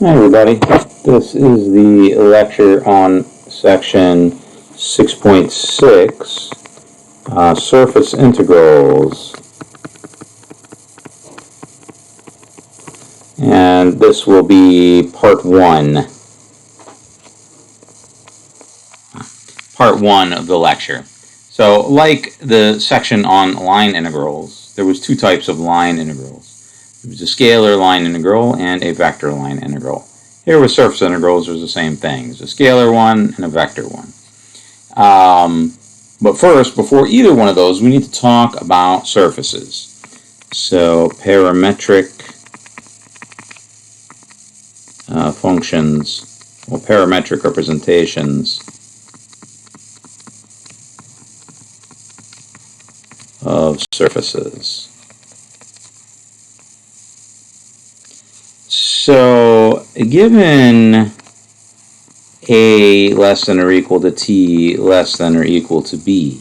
Hi everybody, this is the lecture on section 6.6, surface integrals, and this will be part one of the lecture. So like the section on line integrals, there was two types of line integrals. There was a scalar line integral and a vector line integral. Here with surface integrals, there's the same thing. There's a scalar one and a vector one. But first, before either one of those, we need to talk about surfaces. So parametric functions, or parametric representations of surfaces. So given a less than or equal to t less than or equal to b,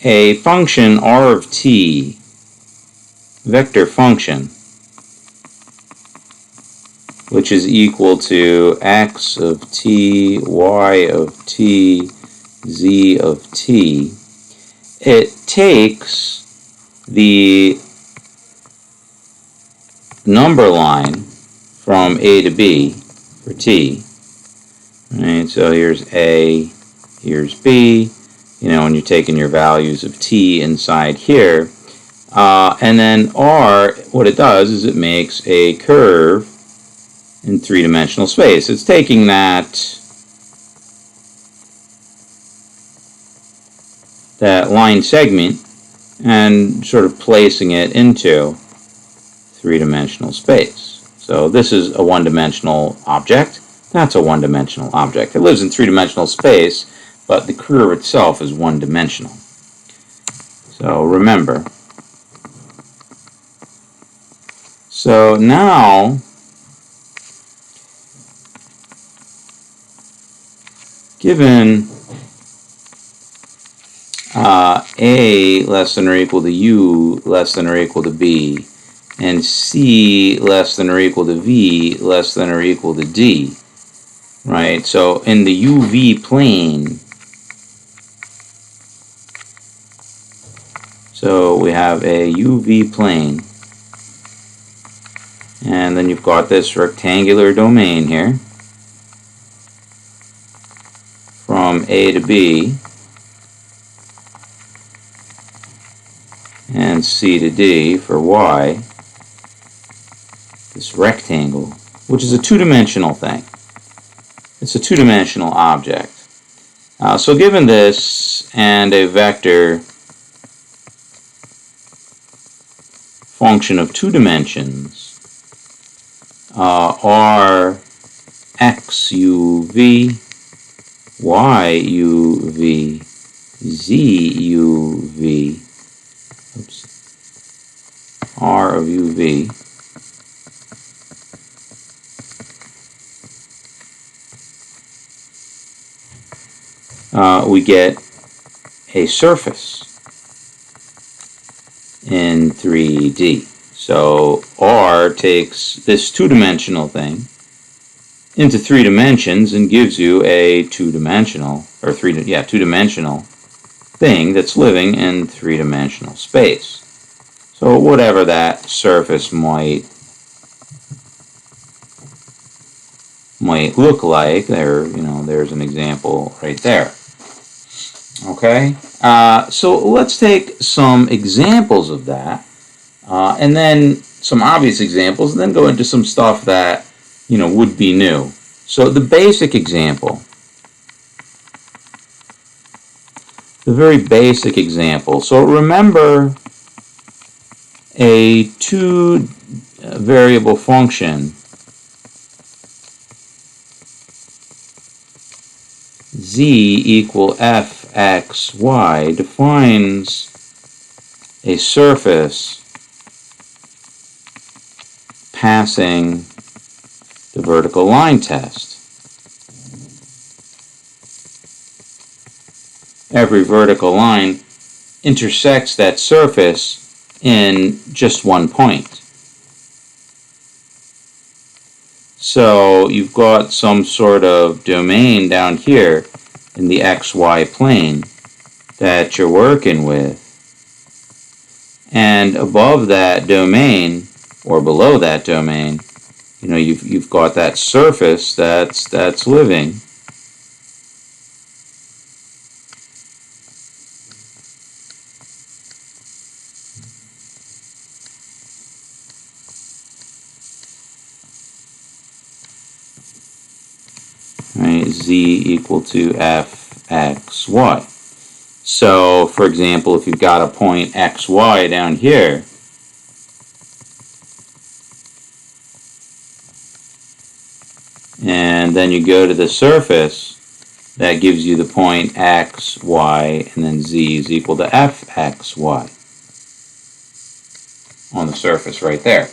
a function r of t, vector function, which is equal to x of t, y of t, z of t, it takes the number line from a to b for t. Right, so here's a, here's b, and you're taking your values of t inside here. And then r, what it does is it makes a curve in three-dimensional space. It's taking that line segment and sort of placing it into three-dimensional space. So this is a one-dimensional object. That's a one-dimensional object. It lives in three-dimensional space, but the curve itself is one-dimensional. So remember. So now, given a less than or equal to u less than or equal to b, and c less than or equal to v less than or equal to d, right? So in the UV plane, so we have a UV plane, and then you've got this rectangular domain here from A to B and C to D for Y, this rectangle, which is a two-dimensional thing. It's a two-dimensional object. So given this and a vector function of two dimensions, r x uv, y uv, z uv, r of uv, we get a surface in 3D. So R takes this two-dimensional thing into three dimensions and gives you a two-dimensional thing that's living in three-dimensional space. So whatever that surface might look like, there's an example right there. Okay, so let's take some examples of that, and then some obvious examples, and then go into some stuff that, would be new. So the basic example, the very basic example. So remember a two-variable function z equal fxy defines a surface passing the vertical line test. Every vertical line intersects that surface in just one point. So you've got some sort of domain down here in the XY plane that you're working with. And above that domain, or below that domain, you know, you've got that surface that's living. Right, z equal to fxy. So, for example, if you've got a point xy down here, and then you go to the surface, that gives you the point x, y, and then z is equal to fxy on the surface right there.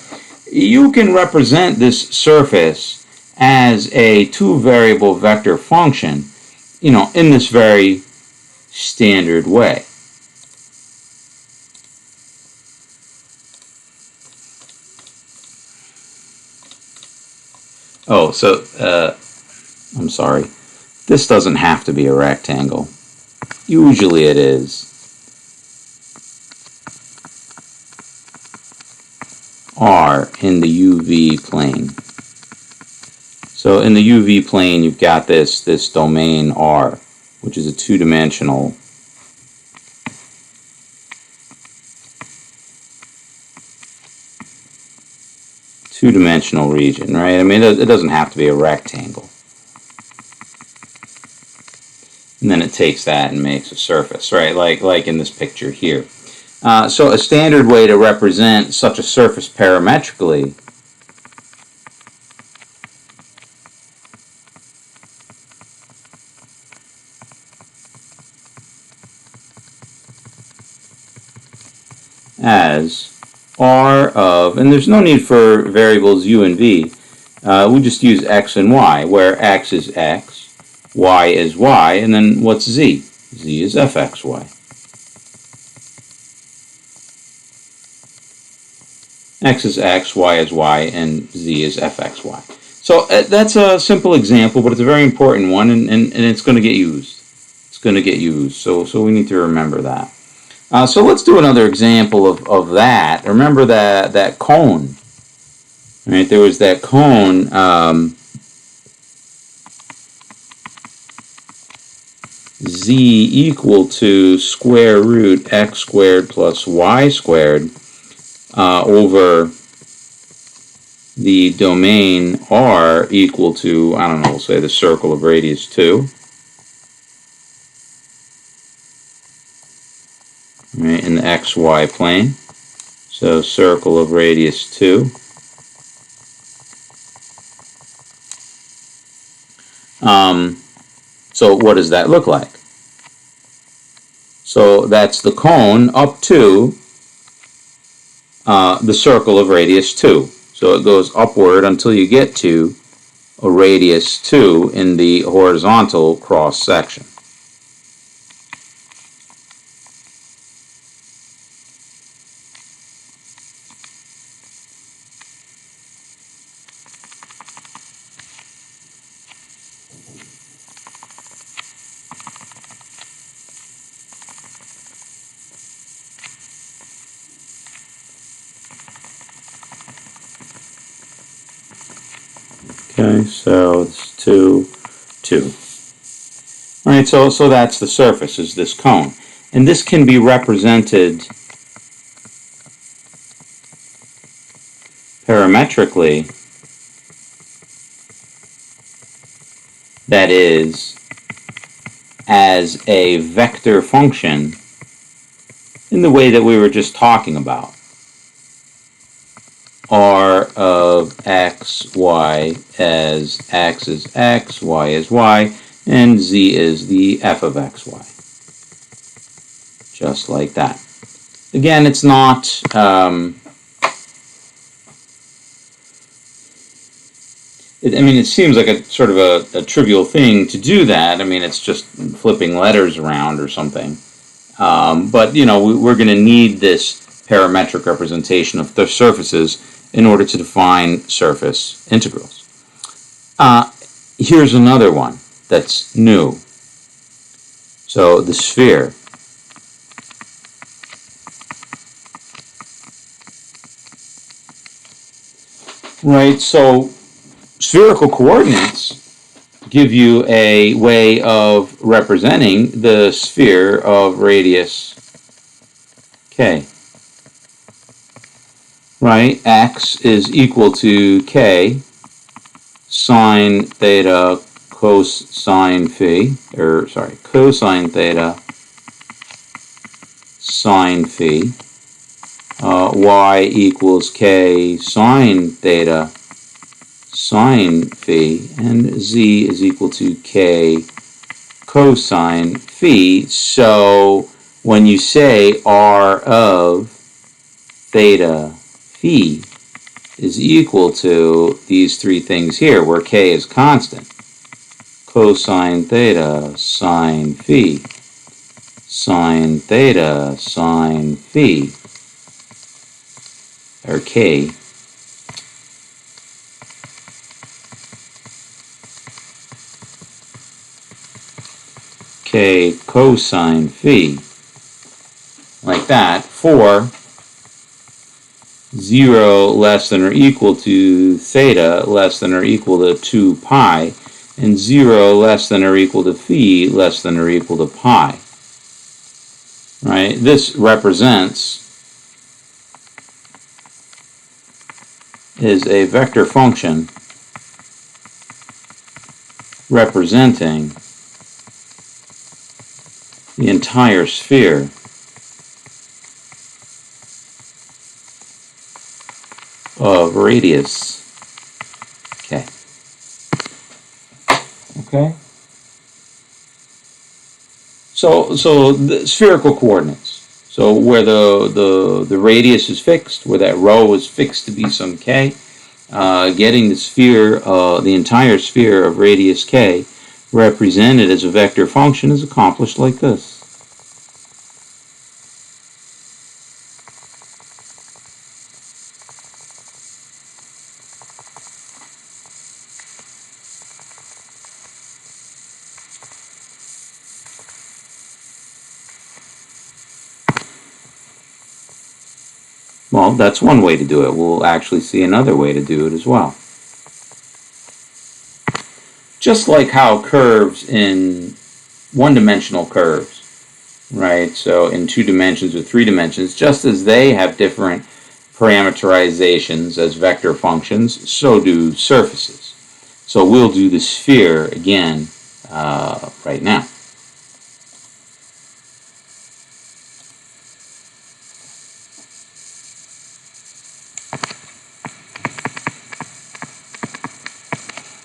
You can represent this surface as a two-variable vector function, you know, in this very standard way. Oh, so, I'm sorry. This doesn't have to be a rectangle. Usually it is. R in the UV plane. So in the UV plane, you've got this domain R, which is a two-dimensional region, right? I mean, it doesn't have to be a rectangle. And then it takes that and makes a surface, right? Like in this picture here. So a standard way to represent such a surface parametrically as R of, and there's no need for variables u and v, we just use x and y, where x is x, y is y, and then what's z? Z is fxy. X is x, y is y, and z is fxy. So that's a simple example, but it's a very important one, and it's going to get used. It's going to get used, so we need to remember that. So let's do another example of that. Remember that cone, right? There was that cone, z equal to square root x squared plus y squared over the domain R equal to, I don't know, we'll say the circle of radius 2. Right, in the xy plane. So circle of radius 2. So what does that look like? So that's the cone up to the circle of radius 2. So it goes upward until you get to a radius 2 in the horizontal cross section. Okay, so it's 2, 2. All right, so that's the surface, is this cone. And this can be represented parametrically, that is, as a vector function in the way that we were just talking about. R of x, y as x is x, y is y, and z is the f of xy. Just like that. Again, it's not, it seems like a sort of a trivial thing to do that. I mean, it's just flipping letters around or something. But, you know, we're going to need this parametric representation of the surfaces in order to define surface integrals. Here's another one that's new. So the sphere. Right, so spherical coordinates give you a way of representing the sphere of radius k. Right, x is equal to k sine theta cosine phi, cosine theta sine phi. Y equals k sine theta sine phi, and z is equal to k cosine phi. So when you say r of theta phi is equal to these three things here, where k is constant, cosine theta sine phi, sine theta sine phi, or k, k cosine phi, like that, for 0 less than or equal to theta less than or equal to 2 pi, and 0 less than or equal to phi less than or equal to pi. Right? This represents is a vector function representing the entire sphere of radius k. Okay? So the spherical coordinates. So where the radius is fixed, where that rho is fixed to be some k, getting the sphere, the entire sphere of radius k represented as a vector function is accomplished like this. Well, that's one way to do it. We'll actually see another way to do it as well. Just like how curves in one-dimensional curves, right? So in 2 dimensions or 3 dimensions, just as they have different parameterizations as vector functions, so do surfaces. So we'll do the sphere again right now.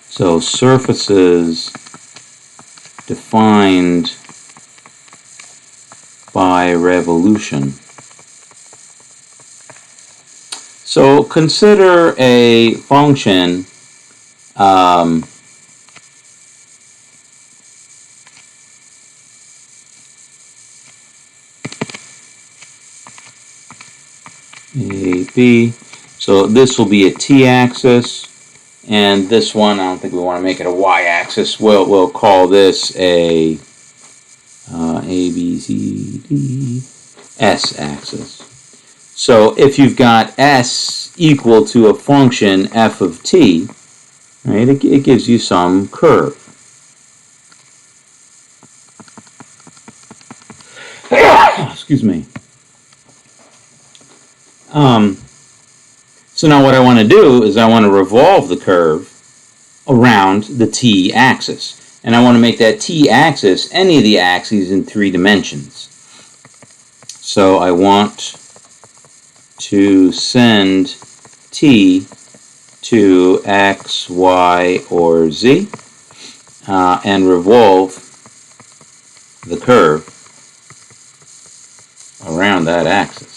So surfaces defined by revolution. So consider a function A, B. So this will be a t-axis, and this one, I don't think we want to make it a y-axis. We'll call this a B, C, D, s-axis. So if you've got s equal to a function f of t, right, it gives you some curve. Excuse me. So now what I want to do is I want to revolve the curve around the t-axis. And I want to make that t-axis any of the axes in 3 dimensions. So I want to send t to x, y, or z, and revolve the curve around that axis.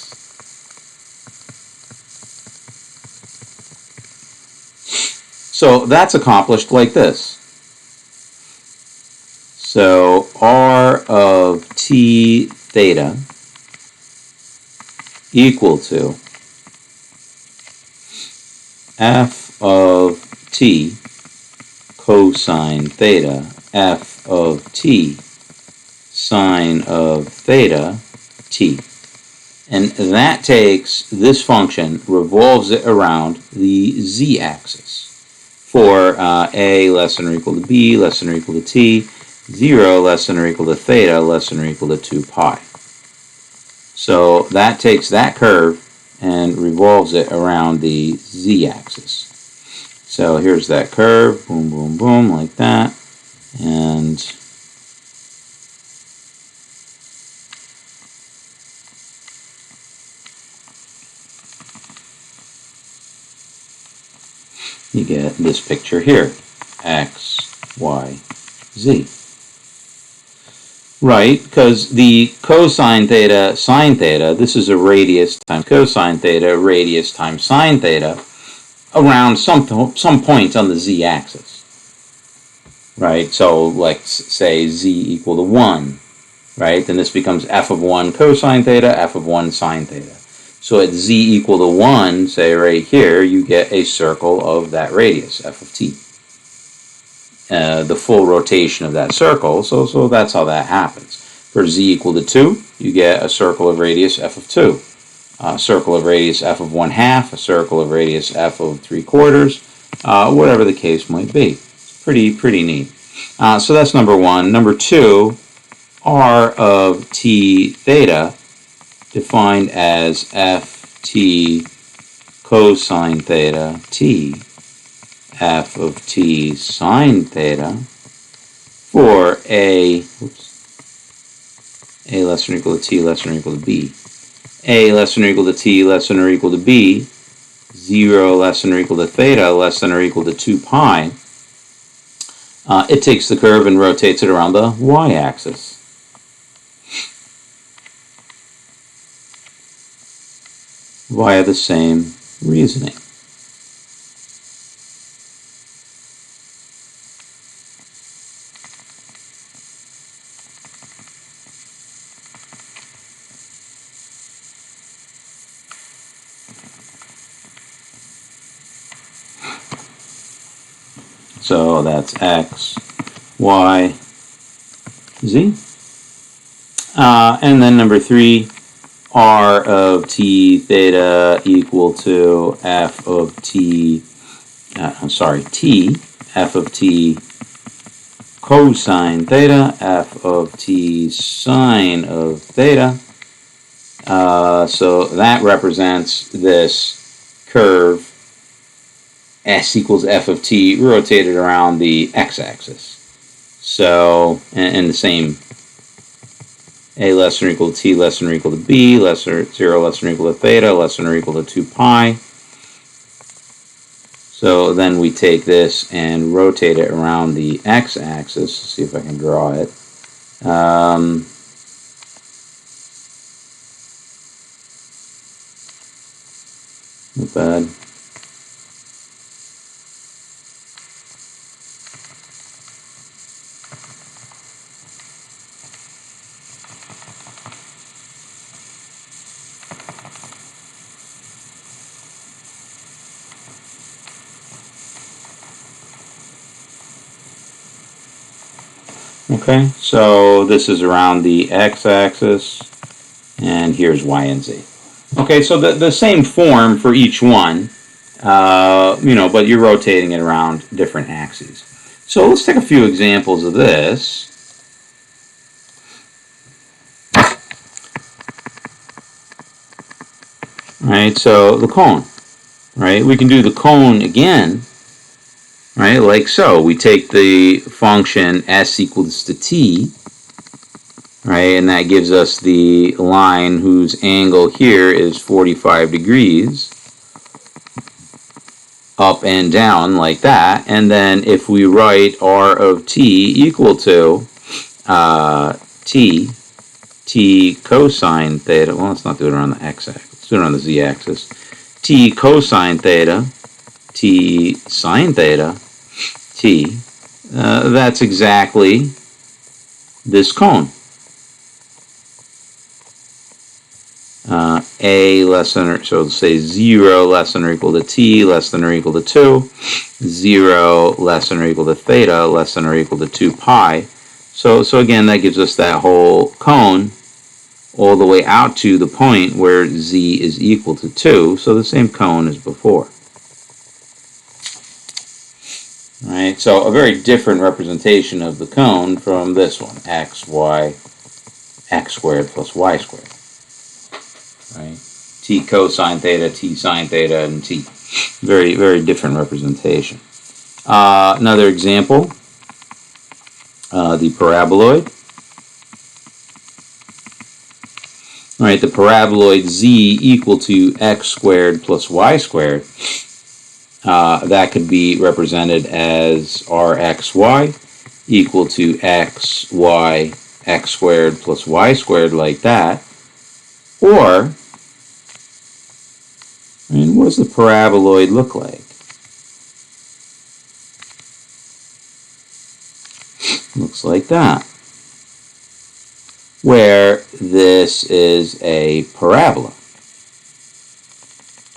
So that's accomplished like this. So r of t theta equal to f of t cosine theta f of t sine of theta t. And that takes this function, revolves it around the z-axis for a less than or equal to b less than or equal to t, 0 less than or equal to theta less than or equal to 2 pi. So that takes that curve and revolves it around the z-axis. So here's that curve, boom, boom, boom, like that, and you get this picture here, x, y, z. Right, because the cosine theta, sine theta, this is a radius times cosine theta, radius times sine theta, around some point on the z-axis. Right, so let's say z equal to 1, right? Then this becomes f of 1 cosine theta, f of 1 sine theta. So at z equal to 1, say right here, you get a circle of that radius, f of t. The full rotation of that circle, so that's how that happens. For z equal to 2, you get a circle of radius f of 2. A circle of radius f of 1/2, a circle of radius f of 3/4, whatever the case might be. Pretty neat. So that's number one. Number two, r of t theta, defined as ft cosine theta t, f of t sine theta, for a less than or equal to t less than or equal to b. A less than or equal to t less than or equal to b, 0 less than or equal to theta less than or equal to 2 pi. It takes the curve and rotates it around the y-axis. Via the same reasoning. So that's x, y, z. And then number three, r of t theta equal to f of t, t, f of t cosine theta, f of t sine of theta. So that represents this curve s equals f of t rotated around the x-axis. So, and the same, a less than or equal to t less than or equal to b, 0 less than or equal to theta, less than or equal to 2 pi. So then we take this and rotate it around the x-axis. See if I can draw it. Not bad. Okay, so this is around the x-axis, and here's y and z. Okay, so the same form for each one, but you're rotating it around different axes. So let's take a few examples of this. All right, so the cone, right? We can do the cone again. Right, like so. We take the function s equals to t, right, and that gives us the line whose angle here is 45 degrees, up and down like that. And then if we write r of t equal to t cosine theta, well, let's not do it around the x-axis, let's do it around the z-axis, t cosine theta, t sine theta, t, that's exactly this cone. A less than, or so let's say 0 less than or equal to t less than or equal to 2, 0 less than or equal to theta less than or equal to 2 pi. So again, that gives us that whole cone all the way out to the point where z is equal to 2, so the same cone as before. Right, so a very different representation of the cone from this one, x squared plus y squared. Right, t cosine theta, t sine theta, and t. Very, very different representation. Another example, the paraboloid. Right, the paraboloid z equal to x squared plus y squared. That could be represented as rxy equal to xy x squared plus y squared, like that. Or, I mean, what does the paraboloid look like? Looks like that, where this is a parabola.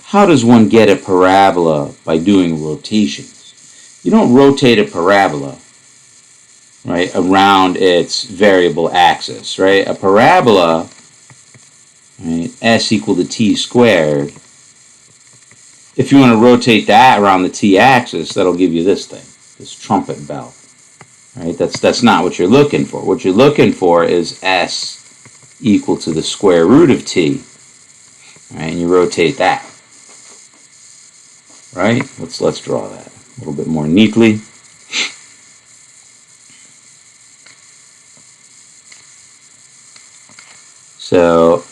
How does one get a parabola? By doing rotations. You don't rotate a parabola, right, around its variable axis, right? A parabola, right, s equal to t squared. If you want to rotate that around the t-axis, that'll give you this thing, this trumpet bell, right? That's not what you're looking for. What you're looking for is s equal to the square root of t, right? And you rotate that. Right? Let's draw that a little bit more neatly. So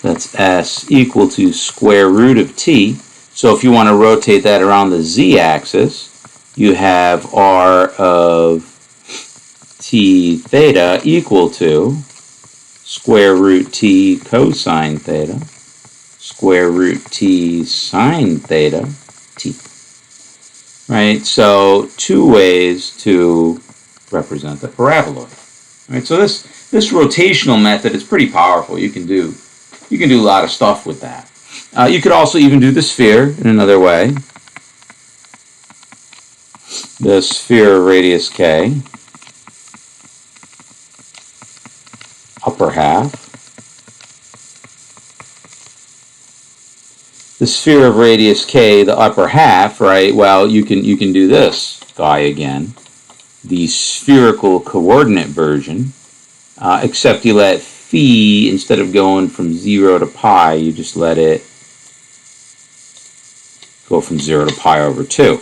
that's s equal to square root of t. So if you want to rotate that around the z-axis, you have r of t theta equal to square root t cosine theta, square root t sine theta, t. Right, so two ways to represent the paraboloid. Right, so this rotational method is pretty powerful. You can do a lot of stuff with that. You could also even do the sphere in another way. The sphere of radius k, upper half. The sphere of radius k, the upper half, right? Well, you can do this guy again, the spherical coordinate version, except you let phi, instead of going from 0 to pi, you just let it go from 0 to pi over 2.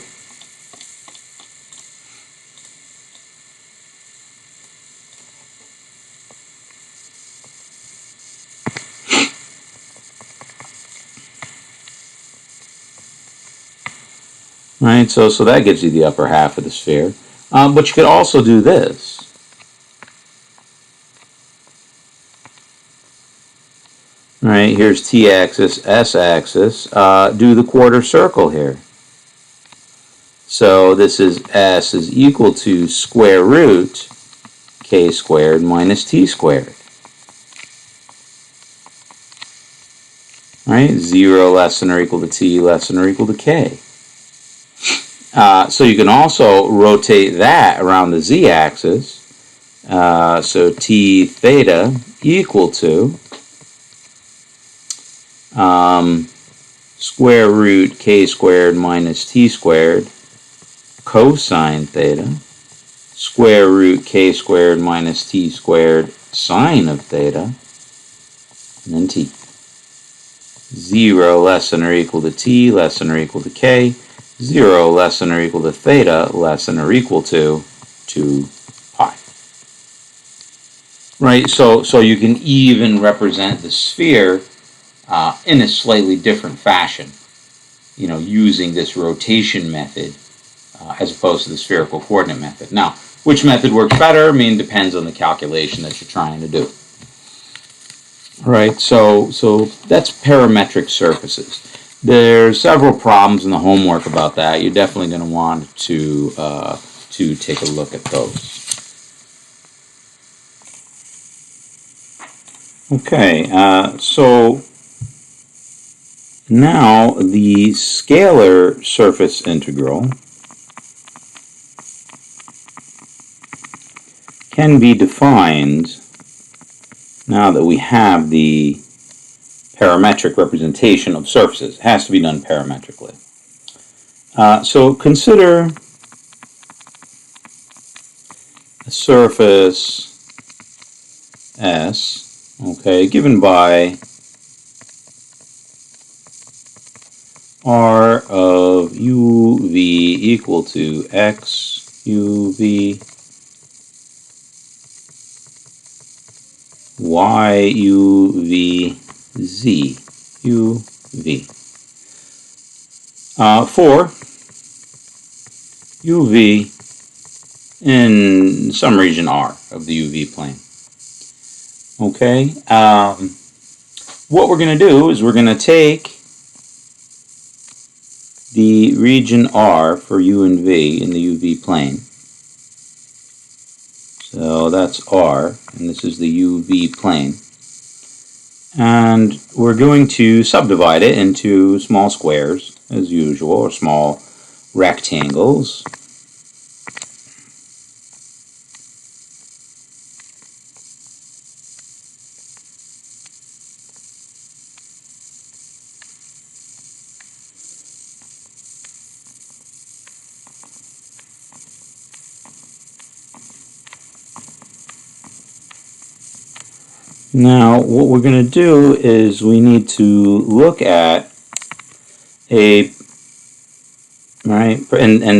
Right, so that gives you the upper half of the sphere. But you could also do this. Right, here's t-axis, s-axis. Do the quarter circle here. So this is s is equal to square root k squared minus t squared. Right, 0 less than or equal to t less than or equal to k. So you can also rotate that around the z-axis. So t theta equal to square root k squared minus t squared cosine theta, square root k squared minus t squared sine of theta, and then t. 0 less than or equal to t less than or equal to k, 0 less than or equal to theta less than or equal to 2 pi. Right, so you can even represent the sphere in a slightly different fashion, you know, using this rotation method as opposed to the spherical coordinate method. Now, which method works better? I mean, depends on the calculation that you're trying to do. Right, so that's parametric surfaces. There's several problems in the homework about that. You're definitely going to want to take a look at those. Okay, so now the scalar surface integral can be defined now that we have the parametric representation of surfaces. It has to be done parametrically. So consider a surface S, okay, given by R of uv equal to x uv y uv z uv for uv in some region R of the uv plane. Okay, what we're going to do is we're going to take the region R for u and v in the uv plane. So that's R, and this is the uv plane. And we're going to subdivide it into small squares, as usual, or small rectangles. Now, what we're going to do is we need to look at and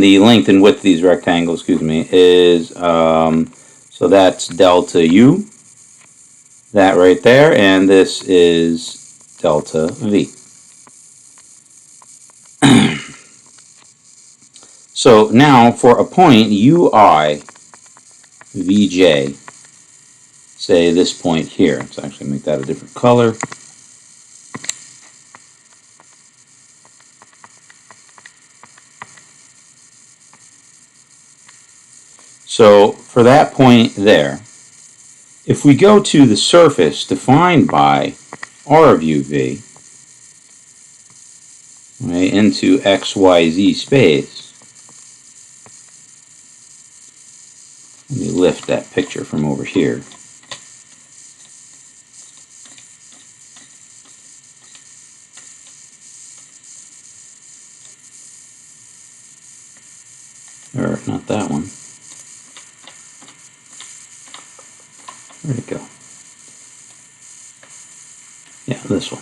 the length and width of these rectangles, is, so that's delta U, that right there, and this is delta V. So now for a point UI, VJ, say this point here. Let's actually make that a different color. So for that point there, if we go to the surface defined by R of UV, right, into XYZ space, let me lift that picture from over here. Or not that one. Where'd it go? Yeah, this one.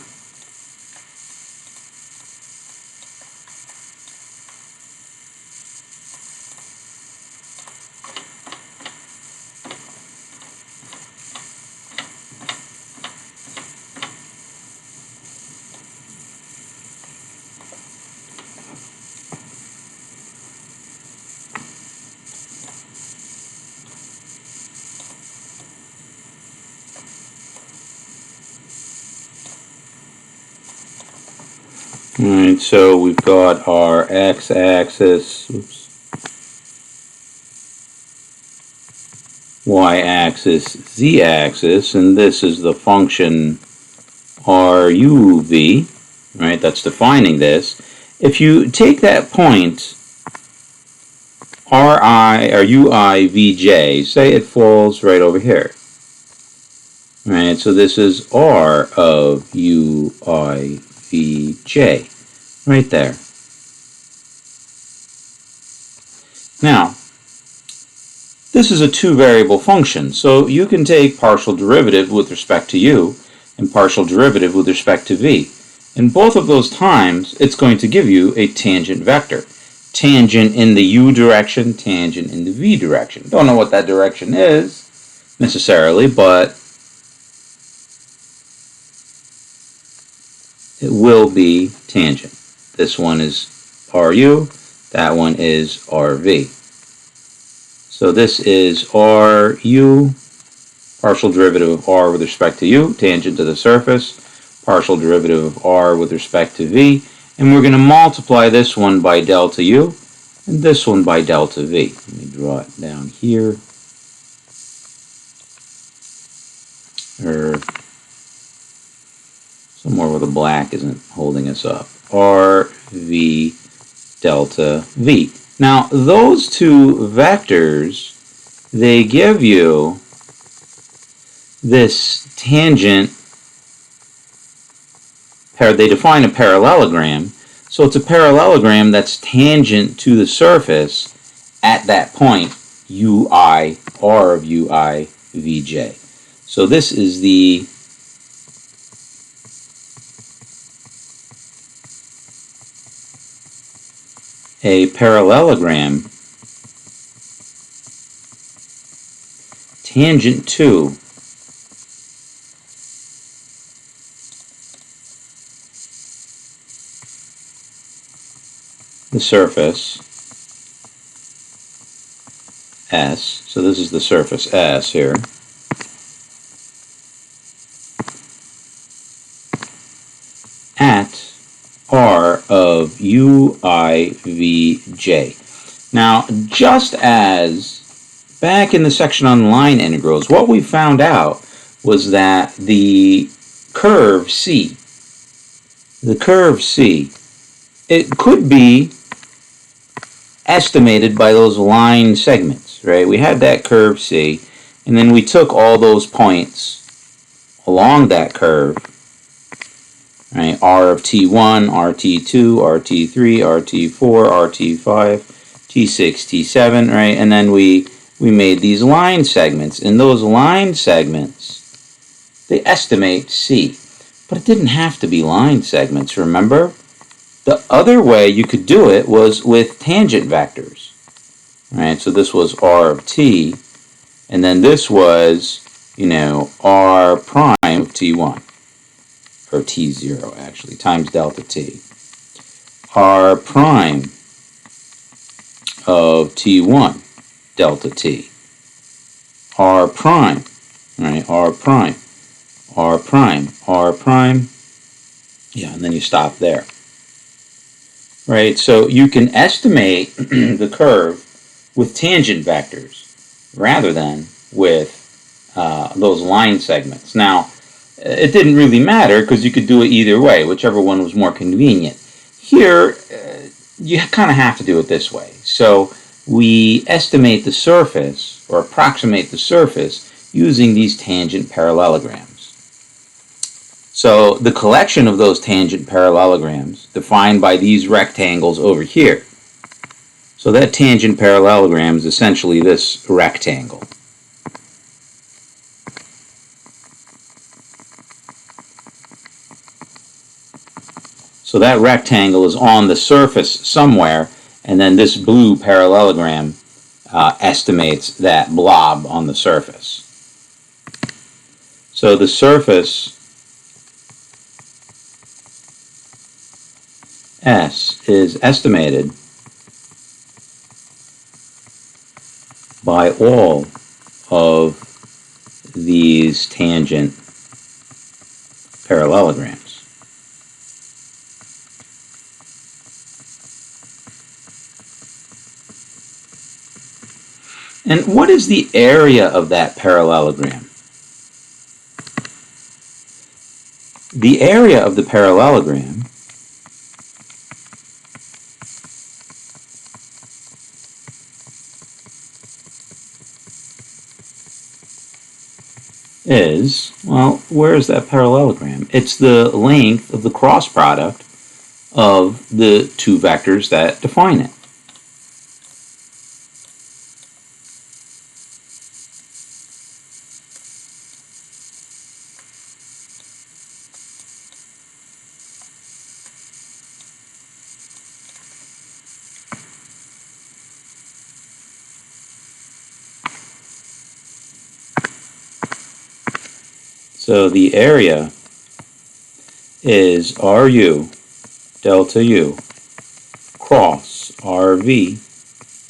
Alright, so we've got our x-axis, y-axis, z-axis, and this is the function ruv, right, that's defining this. If you take that point ri, or uivj, say it falls right over here. Right, so this is r of uivj, right there. Now, this is a two-variable function, so you can take partial derivative with respect to u and partial derivative with respect to v. In both of those times, it's going to give you a tangent vector. Tangent in the u direction, tangent in the v direction. Don't know what that direction is necessarily, but it will be tangent. This one is RU, that one is RV. So this is RU, partial derivative of R with respect to U, tangent to the surface, partial derivative of R with respect to V, and we're going to multiply this one by delta U and this one by delta V. Let me draw it down here. somewhere where the black isn't holding us up. RV delta V. Now, those two vectors, they give you this tangent, they define a parallelogram. So it's a parallelogram that's tangent to the surface at that point, UI, R of UI, Vj. So this is the a parallelogram tangent to the surface S. So this is the surface S here. At R of UIVJ. Now, just as back in the section on line integrals, what we found out was that the curve C, it could be estimated by those line segments, right? We had that curve C, and then we took all those points along that curve, right? R of T1, RT2, RT3, RT4, RT5, T6, T7, right? And then we made these line segments, and those line segments, they estimate C. But it didn't have to be line segments, remember? The other way you could do it was with tangent vectors, right? So this was R of T, and then this was, R prime of T1, or T0 actually, times delta T. R prime of T1, delta T. R prime, right? R prime, R prime, R prime. Yeah, and then you stop there. Right, so you can estimate the curve with tangent vectors rather than with those line segments. Now, it didn't really matter because you could do it either way, whichever one was more convenient. Here, you kind of have to do it this way. So we estimate the surface, or approximate the surface, using these tangent parallelograms. So the collection of those tangent parallelograms defined by these rectangles over here. So that tangent parallelogram is essentially this rectangle. So that rectangle is on the surface somewhere, and then this blue parallelogram estimates that blob on the surface. So the surface S is estimated by all of these tangent parallelograms. And what is the area of that parallelogram? The area of the parallelogram is, well, where is that parallelogram? It's the length of the cross product of the two vectors that define it. So the area is RU delta U cross RV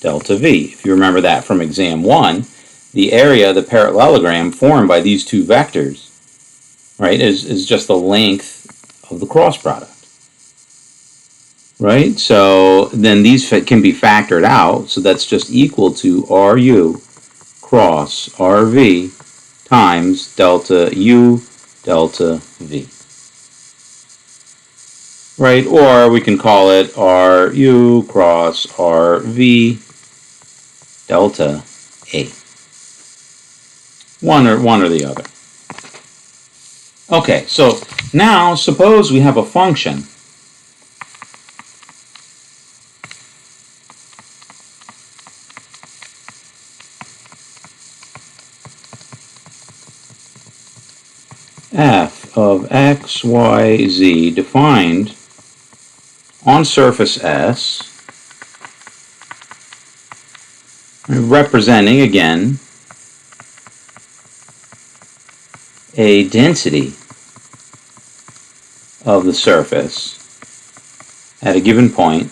delta V. If you remember that from exam 1, the area of the parallelogram formed by these two vectors, right, is just the length of the cross product. Right? So then these can be factored out, so that's just equal to RU cross RV times delta U delta V. right? Or we can call it RU cross RV delta A. One or the other. Okay, so now suppose we have a function f of x, y, z defined on surface S, representing, again, a density of the surface at a given point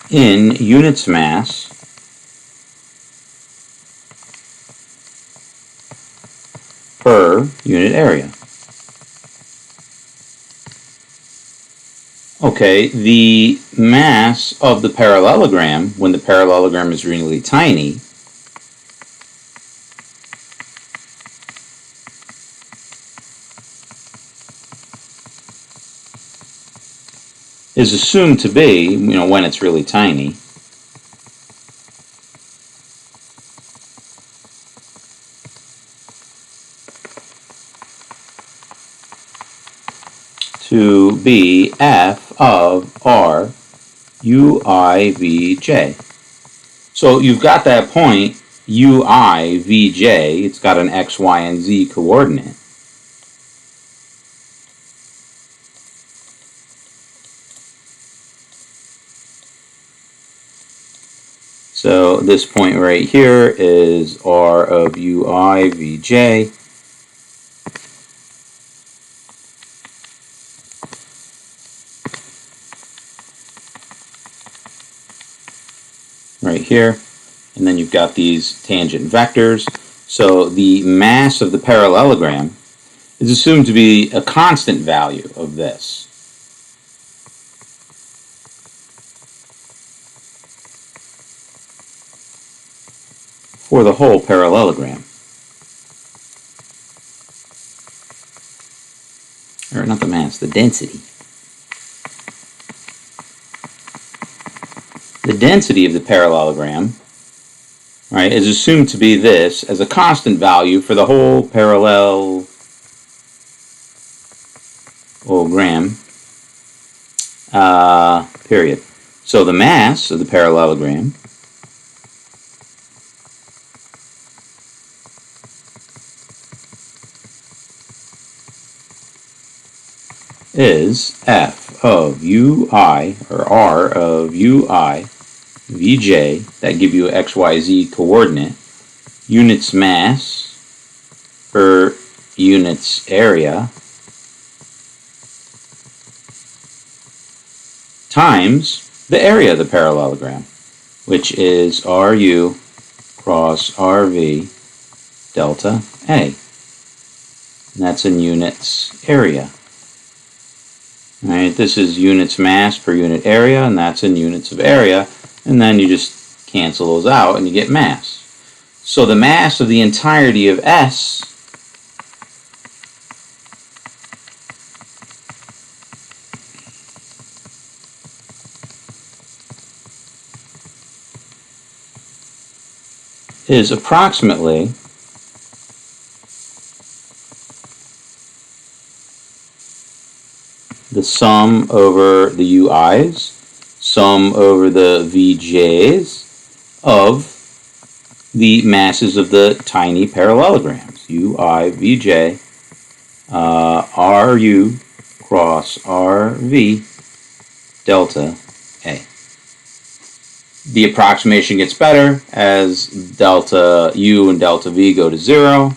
in units mass per unit area. Okay, the mass of the parallelogram, when the parallelogram is really tiny, is assumed to be, when it's really tiny, to be f of r u I v j. So you've got that point u I v j. It's got an x, y, and z coordinate. So this point right here is r of u I v j. Right here, and then you've got these tangent vectors. So the mass of the parallelogram is assumed to be a constant value of this. For the whole parallelogram. Or not the mass, the density. The density of the parallelogram, right, is assumed to be this as a constant value for the whole parallelogram. Period. So the mass of the parallelogram is f of ui, or r of ui vj, that give you x, y, z coordinate, units mass per units area, times the area of the parallelogram, which is RU cross RV delta A. And that's in units area. All right, this is units mass per unit area, and that's in units of area. And then you just cancel those out and you get mass. So the mass of the entirety of S is approximately the sum over the UIs, sum over the VJs of the masses of the tiny parallelograms, UI, VJ, RU cross RV delta A. The approximation gets better as delta U and delta V go to 0.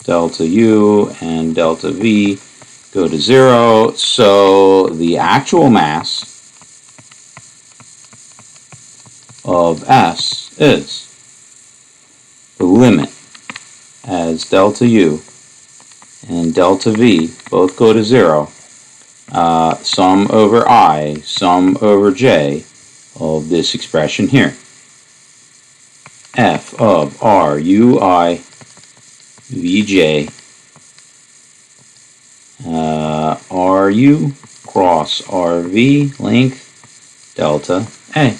Delta U and delta V go to 0. So the actual mass of S is the limit as delta U and delta V both go to 0 sum over I, sum over j of this expression here. F of R U I V J RU cross RV length delta A.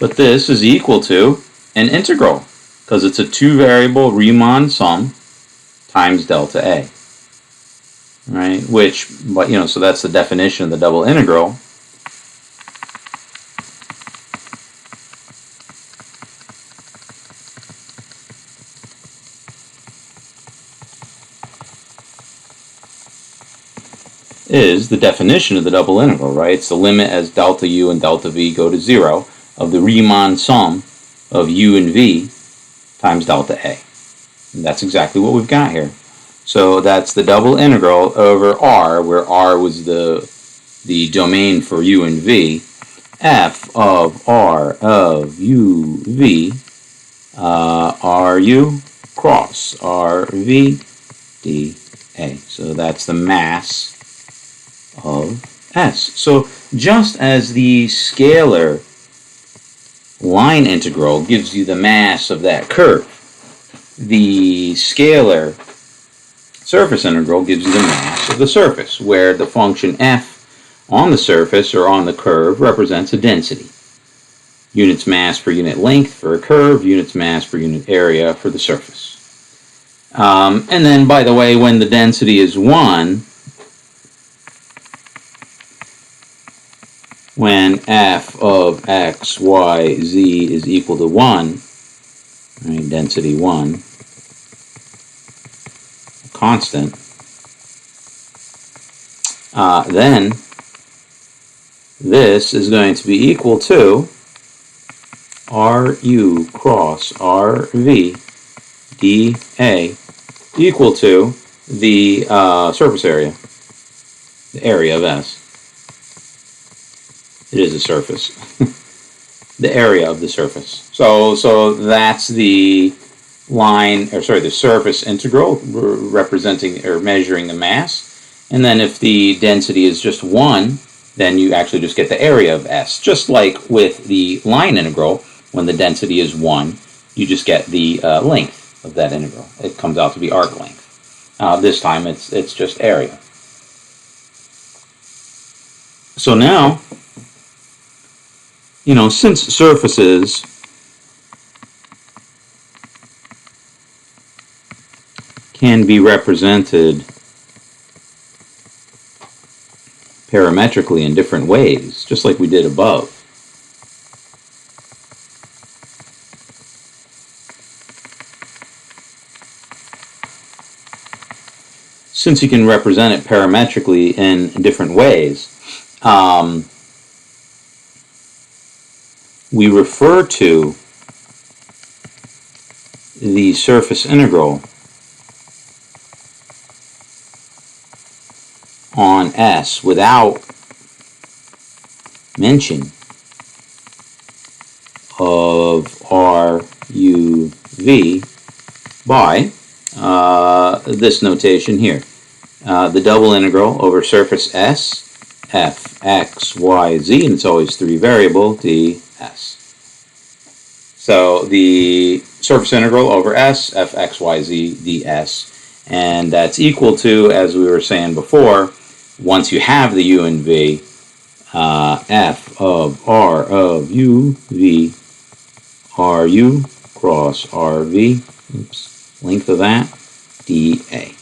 But this is equal to an integral because it's a two-variable Riemann sum times delta A. Right? Which, but so that's the definition of the double integral. Is the definition of the double integral, right? It's the limit as delta u and delta v go to 0 of the Riemann sum of u and v times delta a. And that's exactly what we've got here. So that's the double integral over r, where r was the domain for u and v, f of r of u v ru cross rv dA. So that's the mass of S. So just as the scalar line integral gives you the mass of that curve, the scalar surface integral gives you the mass of the surface, where the function f on the surface or on the curve represents a density. Units mass per unit length for a curve, units mass per unit area for the surface. And then, by the way, when the density is 1, when f of x, y, z is equal to 1, right, density 1, constant, then this is going to be equal to ru cross rv dA equal to the surface area, the area of S. It is a surface. The area of the surface. So that's the line, or sorry, the surface integral representing or measuring the mass. And then if the density is just 1, then you actually just get the area of S. Just like with the line integral, when the density is 1, you just get the length of that integral. It comes out to be arc length. This time it's just area. So now, since surfaces can be represented parametrically in different ways, just like we did above, since you can represent it parametrically in different ways, we refer to the surface integral on S without mention of RUV by this notation here. The double integral over surface S, f, x, y, z, and it's always 3 variable, ds. So the surface integral over S, f, x, y, z, ds, and that's equal to, as we were saying before, once you have the u and v, f of r of u, v, ru cross rv, length of that, dA.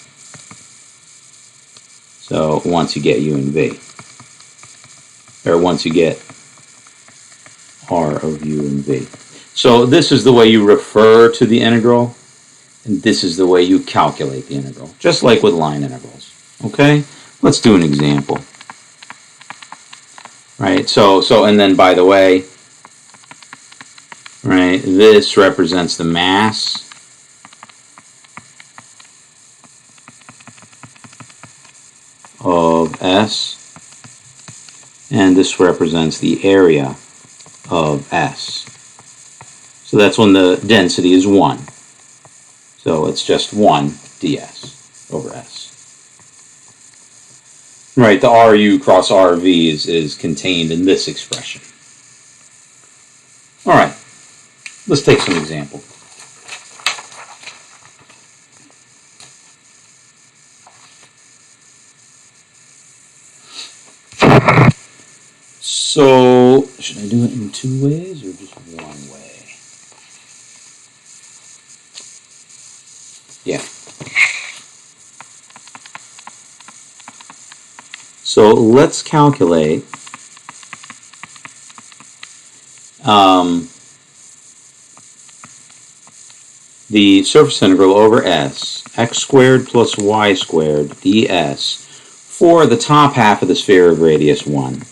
So once you get u and v, or once you get r of u and v. So this is the way you refer to the integral, and this is the way you calculate the integral, just like with line integrals. Okay? Let's do an example. Right? So and then, by the way, right, this represents the mass of S, and this represents the area of S. So that's when the density is 1. So it's just 1 ds over S. Right, the RU cross RV is contained in this expression. All right, let's take some examples. So, should I do it in two ways or just one way? Yeah. So let's calculate the surface integral over S, x squared plus y squared ds, for the top half of the sphere of radius 1.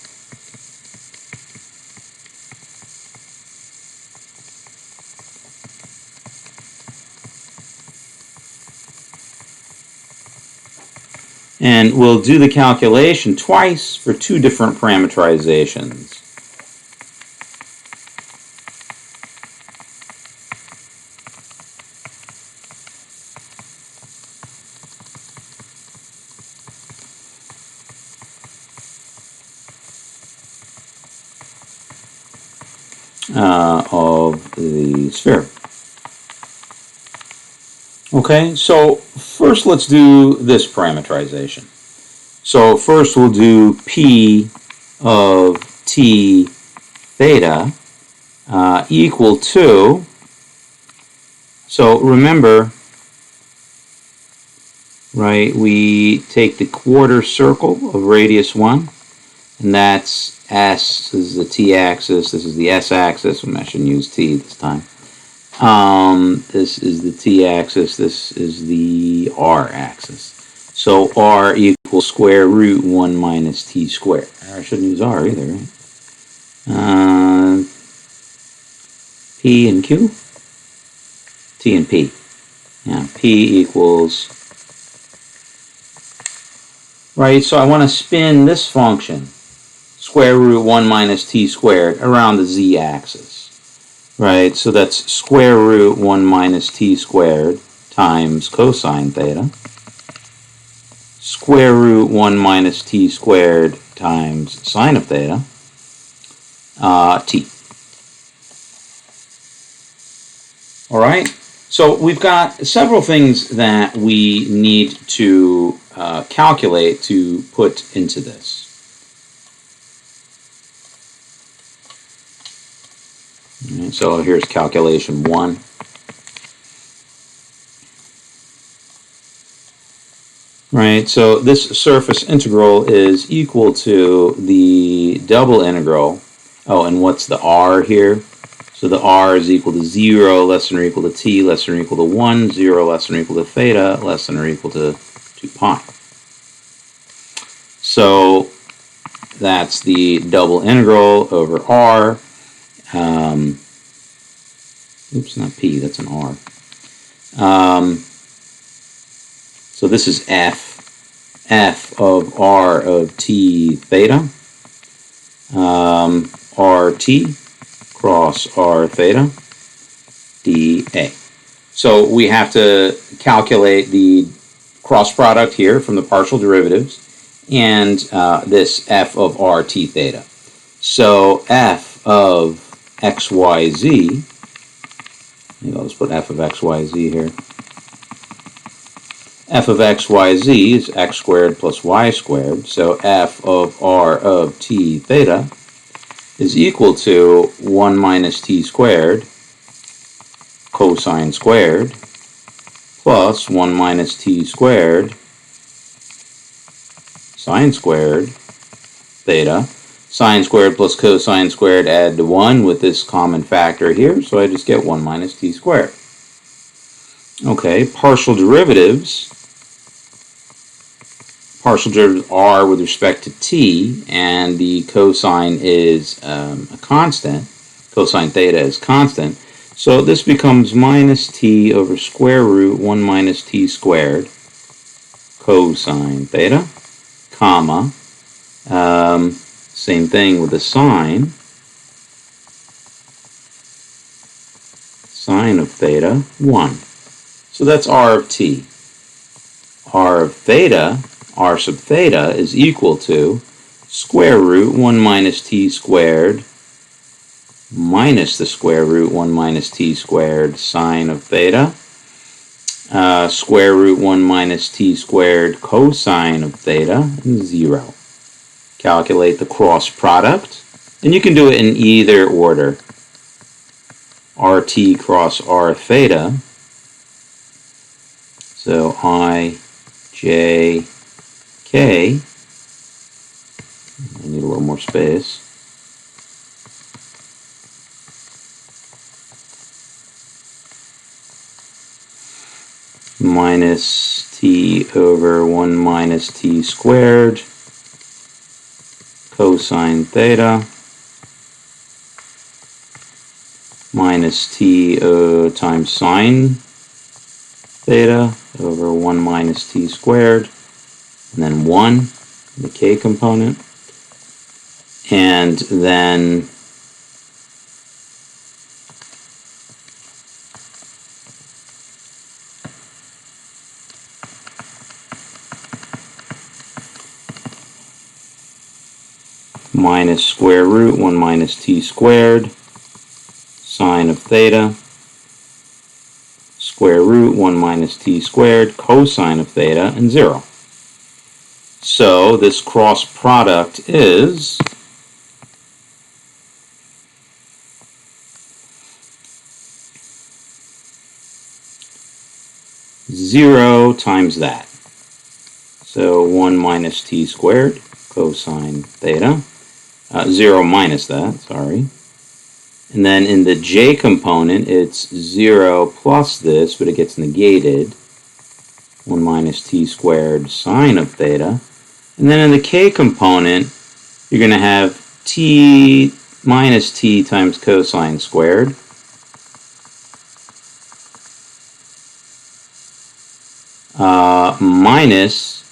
And we'll do the calculation twice for two different parameterizations. Of the sphere. Okay, so first let's do this parameterization. So first we'll do P of T theta equal to, so remember, right, we take the quarter circle of radius 1, and that's S, this is the t-axis, this is the s-axis, I shouldn't use t this time. This is the t-axis, this is the r-axis. So r equals square root 1 minus t squared. I shouldn't use r either, right? P and Q? T and P. Yeah, P equals, right, so I want to spin this function, square root 1 minus t squared, around the z-axis. Right, so that's square root 1 minus t squared times cosine theta, square root 1 minus t squared times sine of theta, t. All right, so we've got several things that we need to calculate to put into this. All right, so here's calculation 1. Right, so this surface integral is equal to the double integral. Oh, and what's the r here? So the r is equal to 0 less than or equal to t less than or equal to 1, 0 less than or equal to theta less than or equal to 2 pi. So that's the double integral over r. Oops, not p, that's an r. So this is f of r of t theta, rt cross r theta, dA. So we have to calculate the cross product here from the partial derivatives and this f of rt theta. So f of xyz, maybe I'll just put f of xyz here. F of xyz is x squared plus y squared, so f of r of t theta is equal to 1 minus t squared cosine squared plus 1 minus t squared sine squared theta. Sine squared plus cosine squared add to 1 with this common factor here, so I just get 1 minus t squared. Okay, partial derivatives are with respect to t, and the cosine is a constant. Cosine theta is constant. So this becomes minus t over square root 1 minus t squared cosine theta, comma, same thing with the sine, sine of theta, 1. So that's r of t. R of theta r sub theta is equal to square root 1 minus t squared minus the square root 1 minus t squared sine of theta, square root 1 minus t squared cosine of theta, and 0. Calculate the cross product, and you can do it in either order. RT cross R theta, so I, J, K, I need a little more space, minus t over 1 minus t squared cosine theta minus t times sine theta over 1 minus t squared, and then 1, the k component, and then minus square root 1 minus t squared sine of theta, square root 1 minus t squared cosine of theta, and 0. So this cross product is zero times that. So 1 minus t squared cosine theta, 0 minus that, sorry. And then in the j component, it's 0 plus this, but it gets negated. 1 minus t squared sine of theta. And then in the k component, you're going to have t minus t times cosine squared. Minus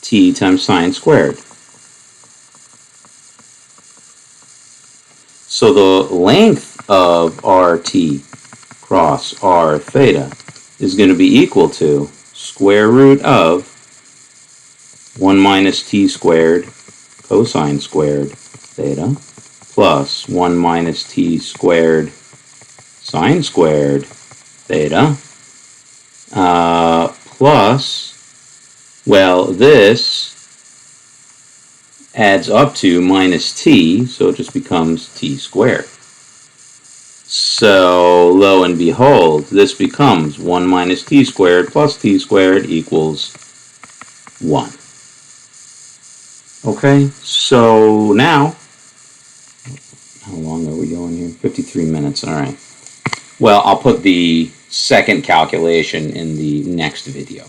t times sine squared. So the length of RT cross R theta is going to be equal to square root of 1 minus t squared cosine squared theta plus 1 minus t squared sine squared theta plus, well, this adds up to minus t, so it just becomes t squared. So, lo and behold, this becomes 1 minus t squared plus t squared equals 1. Okay, so now, how long are we going here? 53 minutes, all right. Well, I'll put the second calculation in the next video.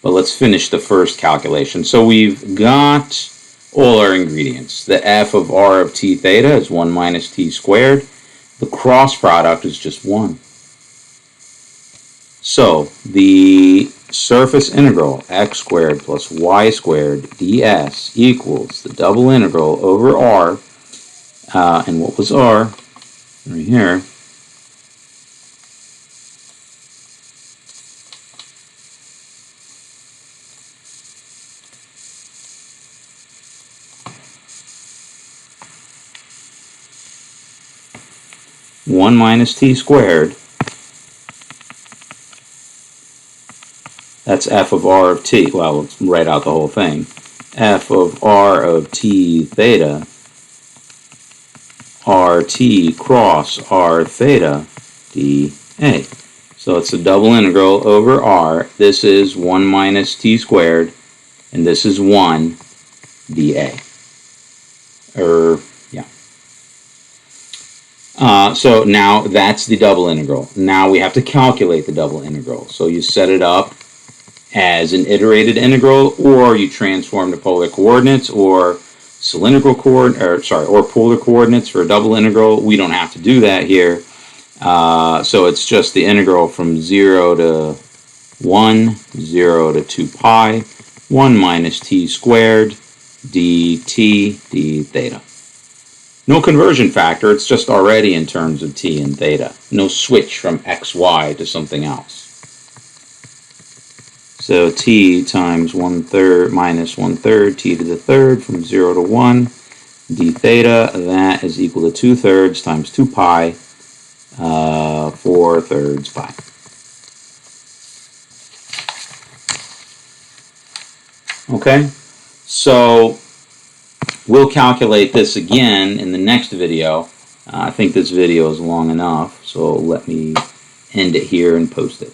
But let's finish the first calculation. So we've got all our ingredients. The f of r of t theta is 1 minus t squared. The cross product is just 1. So the surface integral x squared plus y squared ds equals the double integral over r, and what was r? Right here. One minus t squared, that's f of r of t, well, let's write out the whole thing, f of r of t theta, rt cross r theta dA. So it's a double integral over r. This is 1 minus t squared, and this is 1 dA. So now that's the double integral. Now we have to calculate the double integral. So you set it up as an iterated integral, or you transform the polar coordinates, or cylindrical or polar coordinates for a double integral. We don't have to do that here. So it's just the integral from 0 to 1, 0 to 2 pi, 1 minus t squared dt d theta. No conversion factor, it's just already in terms of t and theta. No switch from xy to something else. So t times 1/3 minus 1/3 t to the third from 0 to 1 d theta, that is equal to 2/3 times 2 pi 4/3 pi. Okay, so we'll calculate this again in the next video. I think this video is long enough, so let me end it here and post it.